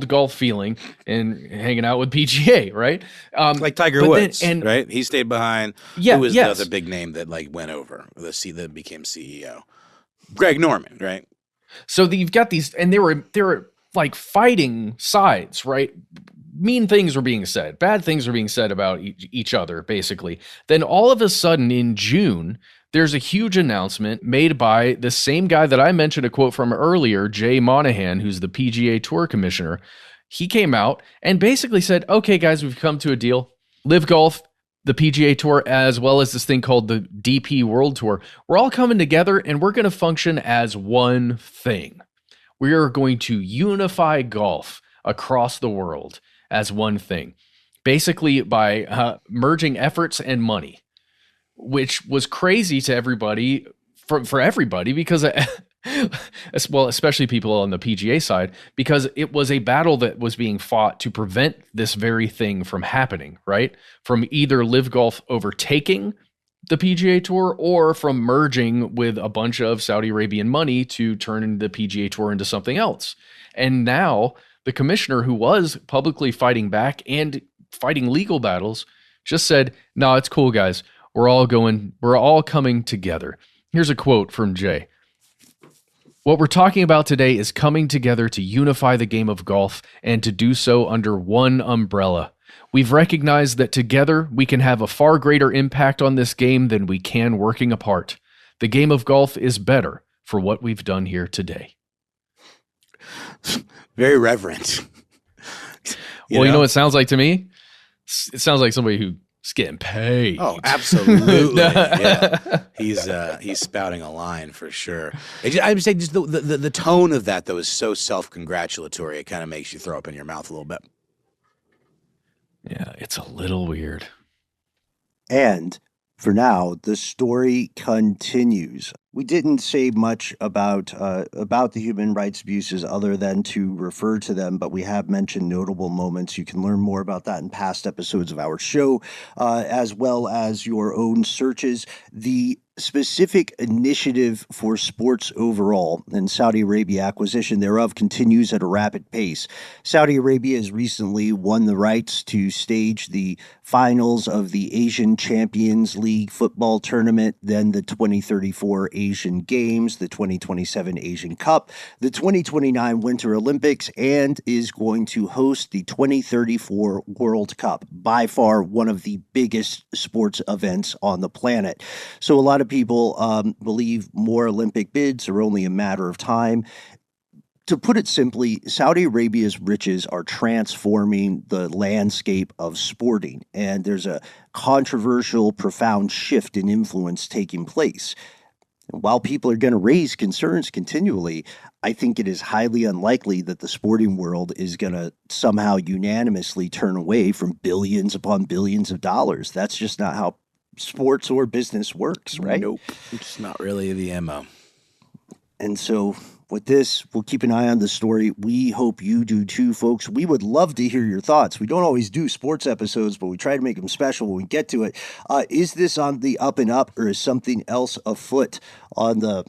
golf feeling and hanging out with PGA, right? Like Tiger Woods, right? He stayed behind. Yeah, who was the other big name that like went over that became CEO? Greg Norman, right? So you've got these, and they were like fighting sides, right? Mean things were being said, bad things were being said about each other, basically. Then all of a sudden in June, there's a huge announcement made by the same guy that I mentioned a quote from earlier, Jay Monahan, who's the PGA Tour commissioner. He came out and basically said, okay, guys, we've come to a deal. LIV Golf, the PGA Tour, as well as this thing called the DP World Tour, we're all coming together and we're going to function as one thing. We are going to unify golf across the world as one thing, basically by merging efforts and money, which was crazy to everybody, for everybody, because, well, especially people on the PGA side, because it was a battle that was being fought to prevent this very thing from happening, right? From either LIV Golf overtaking the PGA Tour or from merging with a bunch of Saudi Arabian money to turn the PGA Tour into something else. And now the commissioner, who was publicly fighting back and fighting legal battles, just said, no, it's cool, guys. We're all coming together. Here's a quote from Jay. What we're talking about today is coming together to unify the game of golf and to do so under one umbrella. We've recognized that together we can have a far greater impact on this game than we can working apart. The game of golf is better for what we've done here Very reverent. You know what it sounds like to me? It sounds like somebody who's getting paid. Oh, absolutely. Yeah. He's spouting a line for sure. I would say just the tone of that, though, is so self-congratulatory. It kind of makes you throw up in your mouth a little bit. Yeah, it's a little weird. And for now, the story continues. We didn't say much about the human rights abuses other than to refer to them, but we have mentioned notable moments. You can learn more about that in past episodes of our show, as well as your own searches. The specific initiative for sports overall and Saudi Arabia acquisition thereof continues at a rapid pace. Saudi Arabia has recently won the rights to stage the finals of the Asian Champions League football tournament, then the 2034 Asian Games, the 2027 Asian Cup, the 2029 Winter Olympics, and is going to host the 2034 World Cup, by far one of the biggest sports events on the planet. So a lot of people believe more Olympic bids are only a matter of time. To put it simply, Saudi Arabia's riches are transforming the landscape of sporting, and there's a controversial, profound shift in influence taking place. And while people are going to raise concerns continually, I think it is highly unlikely that the sporting world is going to somehow unanimously turn away from billions upon billions of dollars. That's just not how sports or business works, right? Nope. It's not really the MO. And so with this, we'll keep an eye on the story. We hope you do too, folks. We would love to hear your thoughts. We don't always do sports episodes, but we try to make them special when we get to it. Is this on the up and up, or is something else afoot on the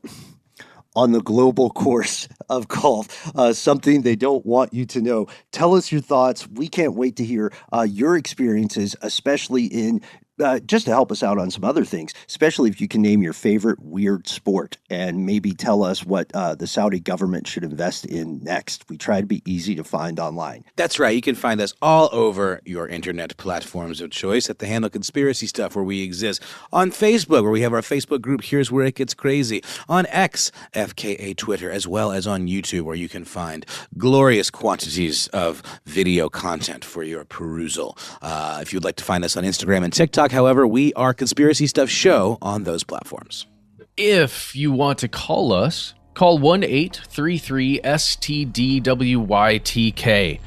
global course of golf? Something they don't want you to know. Tell us your thoughts. We can't wait to hear your experiences, especially in just to help us out on some other things, especially if you can name your favorite weird sport and maybe tell us what the Saudi government should invest in next. We try to be easy to find online. That's right. You can find us all over your internet platforms of choice at the handle Conspiracy Stuff, where we exist. On Facebook, where we have our Facebook group, Here's Where It Gets Crazy. On X, FKA Twitter, as well as on YouTube, where you can find glorious quantities of video content for your perusal. If you'd like to find us on Instagram and TikTok, however, we are Conspiracy Stuff Show on those platforms. If you want to call us, call 1-833-STDWYTK.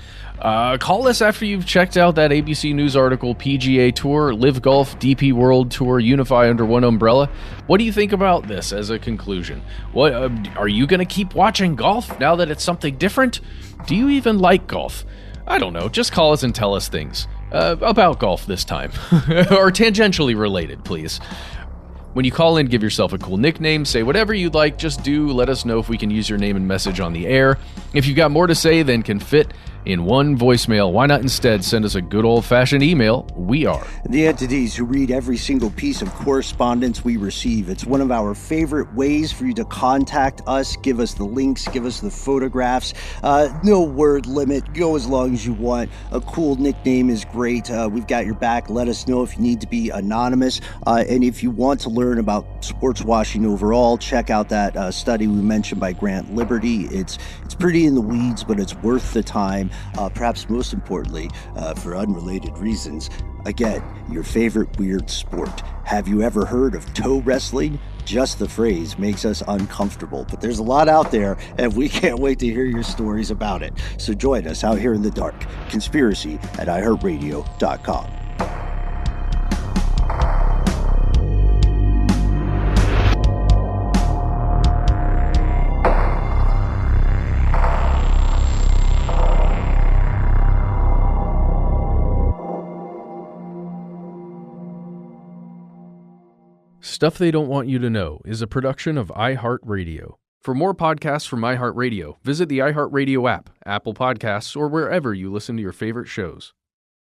Call us after you've checked out that ABC News article, PGA Tour, LIV Golf, DP World Tour, unify under one umbrella. What do you think about this as a conclusion? What are you going to keep watching golf now that it's something different? Do you even like golf? I don't know. Just call us and tell us things. About golf this time. Or tangentially related, please. When you call in, give yourself a cool nickname, say whatever you'd like, just do let us know if we can use your name and message on the air. If you've got more to say than can fit in one voicemail, why not instead send us a good old-fashioned email? We are the entities who read every single piece of correspondence we receive. It's one of our favorite ways for you to contact us. Give us the links, give us the photographs. No word limit. Go as long as you want. A cool nickname is great. We've got your back. Let us know if you need to be anonymous. And if you want to learn about sports washing overall, check out that study we mentioned by Grant Liberty. It's pretty in the weeds, but it's worth the time. Perhaps most importantly, for unrelated reasons, again, your favorite weird sport. Have you ever heard of toe wrestling? Just the phrase makes us uncomfortable, but there's a lot out there, and we can't wait to hear your stories about it. So join us out here in the dark. Conspiracy at iHeartRadio.com. Stuff They Don't Want You to Know is a production of iHeartRadio. For more podcasts from iHeartRadio, visit the iHeartRadio app, Apple Podcasts, or wherever you listen to your favorite shows.